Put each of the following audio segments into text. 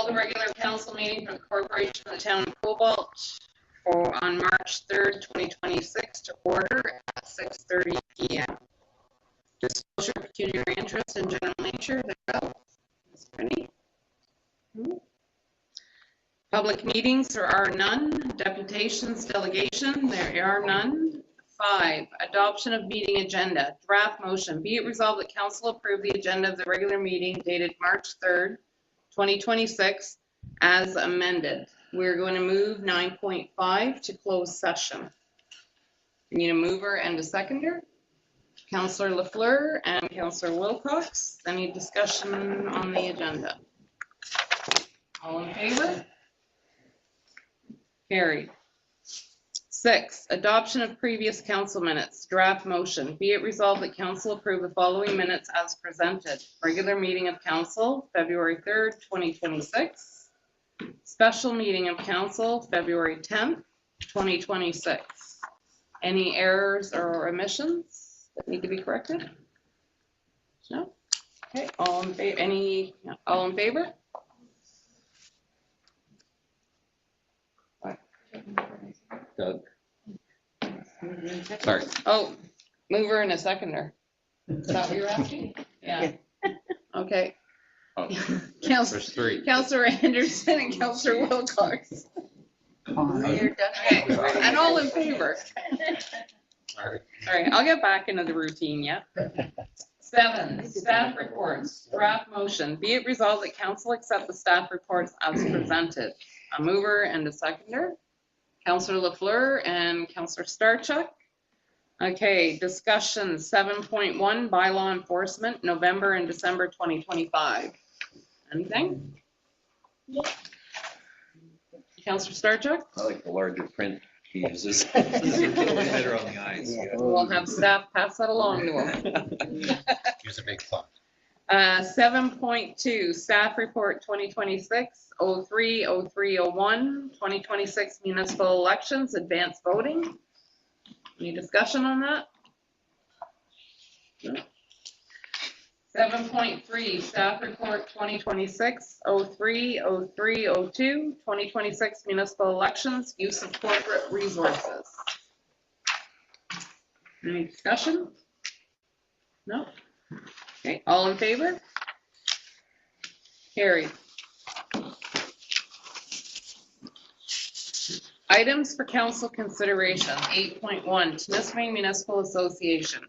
call the regular council meeting for the Corporation of the Town of Cobalt on March 3rd, 2026 to order at 6:30 p.m. Disclosure of pecuniary interest and general nature thereof. Is there any? Public meetings, there are none. Deputations, delegation, there are none. 5, adoption of meeting agenda. Draft motion. Be it resolved that council approve the agenda of the regular meeting dated March 3rd, 2026 as amended. We're going to move 9.5 to closed session. We need a mover and a seconder. Councillor Lafleur and Councillor Wilcox. Any discussion on the agenda? All in favor? Carried. 6, adoption of previous council minutes. Draft motion. Be it resolved that council approve the following minutes as presented. Regular meeting of council, February 3rd, 2026. Special meeting of council, February 10th, 2026. Any errors or omissions that need to be corrected? No? Okay, all in favor? All in favor? Doug. Sorry. Oh, mover and a seconder. Is that what you're asking? Yeah. Okay. Oh, There's 3. Councillor Anderson and Councillor Wilcox. You're done. Okay. And all in favor? All right, I'll get back into the routine, yeah? 7, staff reports. Draft motion. Be it resolved that council accept the staff reports as presented. A mover and a seconder. Councillor Lafleur and Councillor Starchuk. Okay, discussion 7.1 bylaw enforcement, November and December 2025. Anything? Yeah. Councillor Starchuk? I like the larger print he uses. Better on the eyes. Yeah. We'll have staff pass that along to him. Use a big font. 7.2 staff report 2026-03-03-01 2026 municipal elections advanced voting. Any discussion on that? No. 7.3 staff report 2026-03-03-02 2026 municipal elections use of corporate resources. Any discussion? No. Okay, all in favor? Carried. Items for council consideration. 8.1, Timiskaming Municipal Association.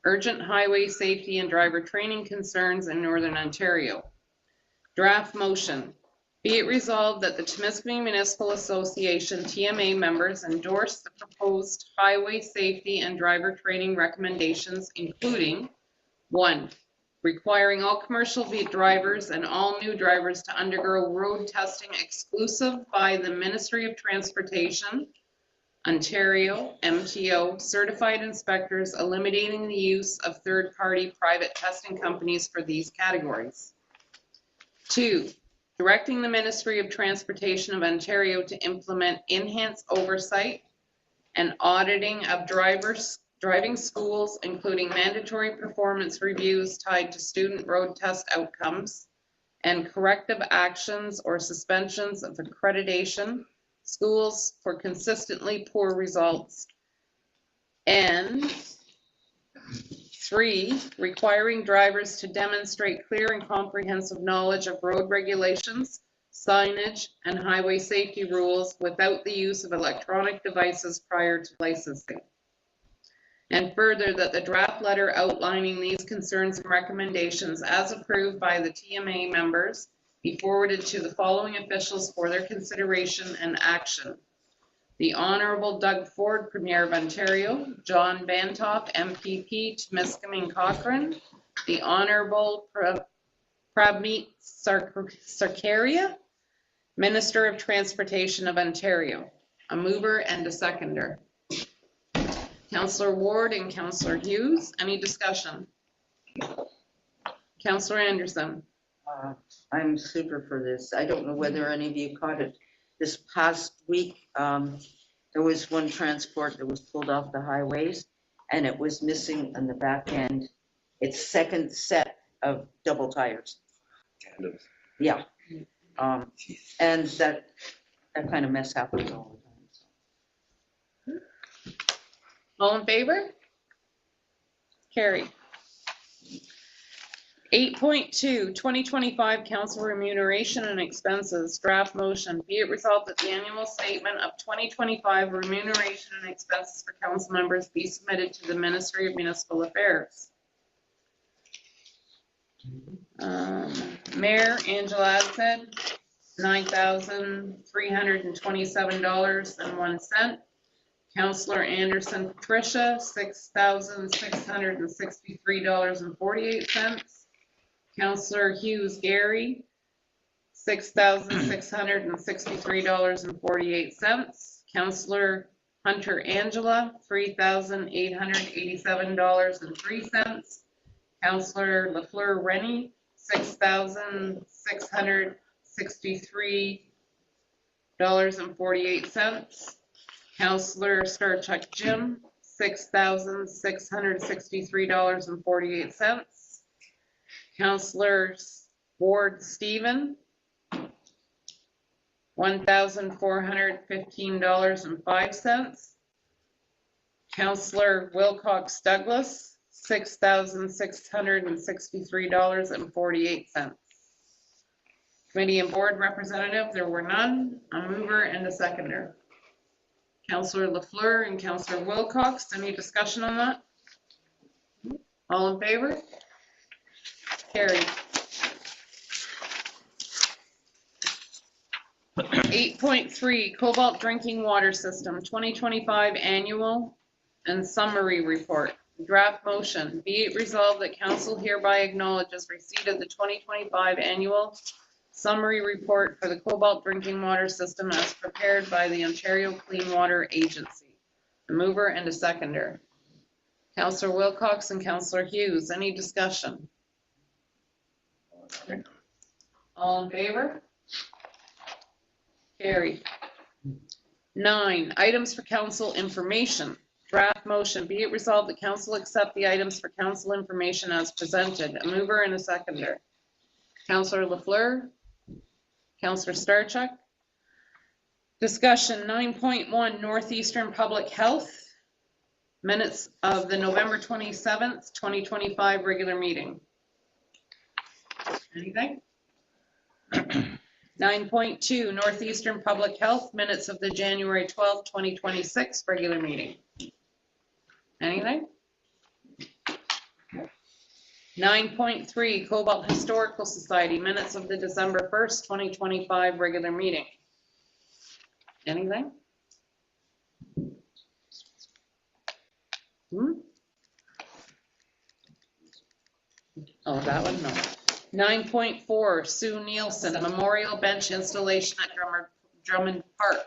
Urgent highway safety and driver training concerns in Northern Ontario. Draft motion. Be it resolved that the Timiskaming Municipal Association TMA members endorse the proposed highway safety and driver training recommendations, including 1, requiring all commercial drivers and all new drivers to undergo road testing exclusive by the Ministry of Transportation, Ontario, MTO, certified inspectors, eliminating the use of third-party private testing companies for these categories. 2, directing the Ministry of Transportation of Ontario to implement enhanced oversight and auditing of driving schools, including mandatory performance reviews tied to student road test outcomes and corrective actions or suspensions of accreditation schools for consistently poor results. And 3, requiring drivers to demonstrate clear and comprehensive knowledge of road regulations, signage, and highway safety rules without the use of electronic devices prior to licensing. And further, that the draft letter outlining these concerns and recommendations as approved by the TMA members be forwarded to the following officials for their consideration and action. The Honourable Doug Ford, Premier of Ontario, John Bantoff, MPP, Timiskaming Cochrane, the Honourable Prabmeet Sarkaria, Minister of Transportation of Ontario. A mover and a seconder. Councillor Ward and Councillor Hughes, any discussion? Councillor Anderson. I'm super for this. I don't know whether any of you caught it. This past week, there was one transport that was pulled off the highways and it was missing on the back end its second set of double tires. Yeah. And that kind of mess happens all the time. All in favor? Carried. 8.2, 2025 council remuneration and expenses, draft motion. Be it resolved that the annual statement of 2025 remuneration and expenses for council members be submitted to the Ministry of Municipal Affairs. Mayor Angela said $9,327.01. Councillor Anderson Patricia, $6,663.48. Councillor Hughes Gary, $6,663.48. Councillor Hunter Angela, $3,887.03. Councillor Lafleur Rennie, $6,663.48. Councillor Starchuk Jim, $6,663.48. Councillor Ward Stephen, $1,415.05. Councillor Wilcox Douglas, $6,663.48. Committee and board representative, there were none. A mover and a seconder. Councillor Lafleur and Councillor Wilcox, any discussion on that? All in favor? Carried. 8.3, Cobalt Drinking Water System, 2025 Annual and Summary Report. Draft motion. Be it resolved that council hereby acknowledges receipt of the 2025 Annual Summary Report for the Cobalt Drinking Water System as prepared by the Ontario Clean Water Agency. A mover and a seconder. Councillor Wilcox and Councillor Hughes, any discussion? All in favor? Carried. 9, items for council information. Draft motion. Be it resolved that council accept the items for council information as presented. A mover and a seconder. Councillor Lafleur. Councillor Starchuk. Discussion 9.1 Northeastern Public Health. Minutes of the November 27th, 2025 regular meeting. Anything? 9.2 Northeastern Public Health. Minutes of the January 12th, 2026 regular meeting. Anything? 9.3 Cobalt Historical Society. Minutes of the December 1st, 2025 regular meeting. Anything? Oh, that one? No. 9.4 Sue Nielsen, Memorial Bench Installation at Drummond Park.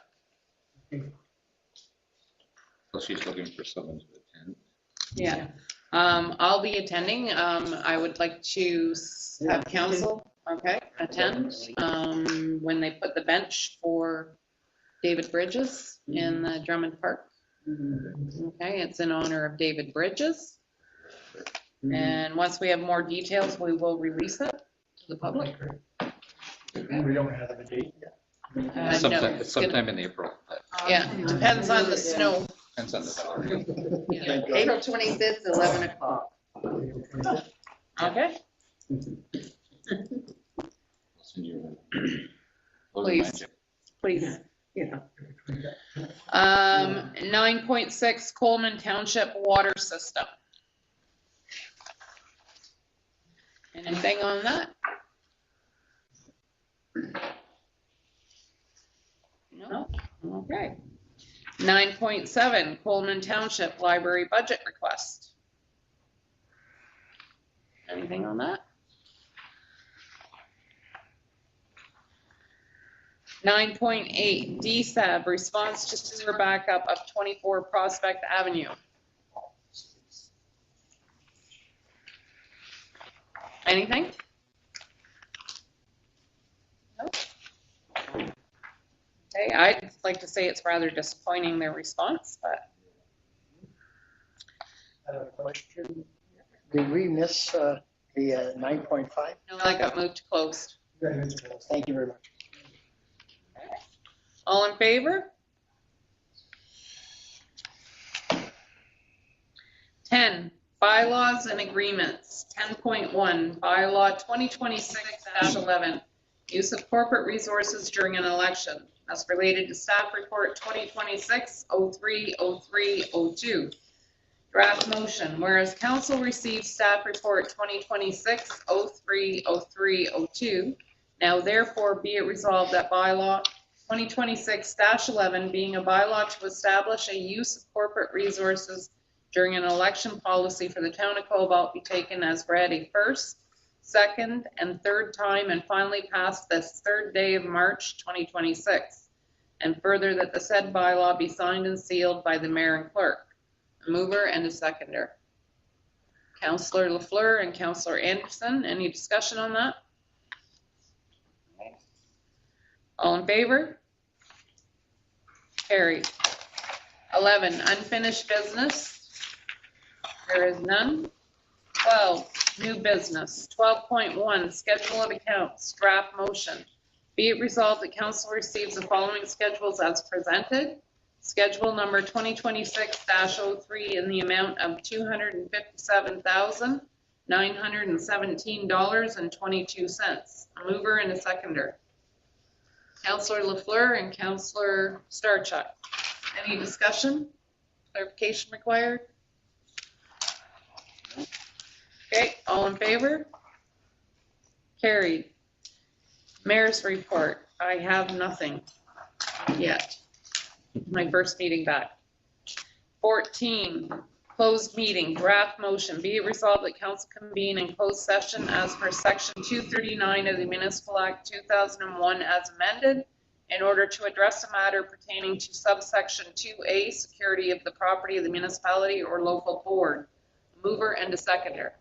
So she's looking for someone to attend. Yeah. I'll be attending. I would like to have council, attend when they put the bench for David Bridges in the Drummond Park. Okay, it's in honor of David Bridges. And once we have more details, we will release it to the public. We don't have a date yet. No, Sometime in April. Yeah, depends on the snow. Depends on the salary. Yeah. April 25th, 11 o'clock. Okay, please, please. Yeah. 9.6 Coleman Township Water System. Anything on that? No? Okay. 9.7 Coleman Township Library Budget Request. Anything on that? 9.8 DSAB Response to Sewer Backup of 24 Prospect Avenue. Anything? No? Okay, I'd like to say it's rather disappointing, their response, but. I have a question. Did we miss the 9.5? No, that got moved to closed. Thank you very much. All in favor? 10, bylaws and agreements. 10.1, bylaw 2026-11, use of corporate resources during an election. As related to staff report 2026-03-03-02. Draft motion, whereas council received staff report 2026-03-03-02, now therefore be it resolved that bylaw 2026-11 being a bylaw to establish a use of corporate resources during an election policy for the town of Cobalt be taken as read a first, second, and third time and finally passed this third day of March 2026. And further that the said bylaw be signed and sealed by the mayor and clerk. A mover and a seconder. Councillor Lafleur and Councillor Anderson, any discussion on that? All in favor? Carried. 11, unfinished business. There is none. 12, new business. 12.1, schedule of accounts, draft motion. Be it resolved that council receives the following schedules as presented. Schedule number 2026-03 in the amount of $257,917.22. A mover and a seconder. Councillor Lafleur and Councillor Starchuk. Any discussion? Clarification required? Okay, all in favor? Carried. Mayor's report. I have nothing yet. My first meeting back. 14, closed meeting, draft motion. Be it resolved that council convene in closed session as per section 239 of the Municipal Act 2001 as amended in order to address a matter pertaining to subsection 2A, security of the property of the municipality or local board. Mover and a seconder.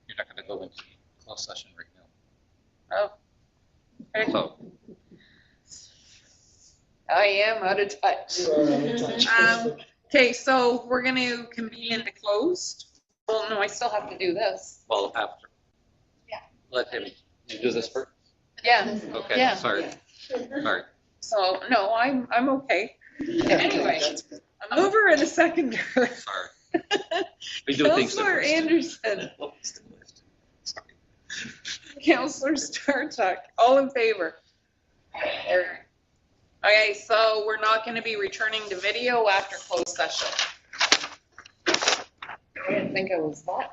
You're not going to go into closed session right now. Oh. Okay. So, I am out of touch. Okay, so we're going to convene into closed. Well, no, I still have to do this. well, after. Yeah. Let him, you do this first? Yeah. Okay, Yeah. sorry. Sorry. So, no, I'm okay. Anyway, a mover and a seconder. Sorry. We do things Councillor different. Anderson, Sorry. Councillor Starchuk, all in favor? Okay, so we're not going to be returning to video after closed session. I didn't think I was that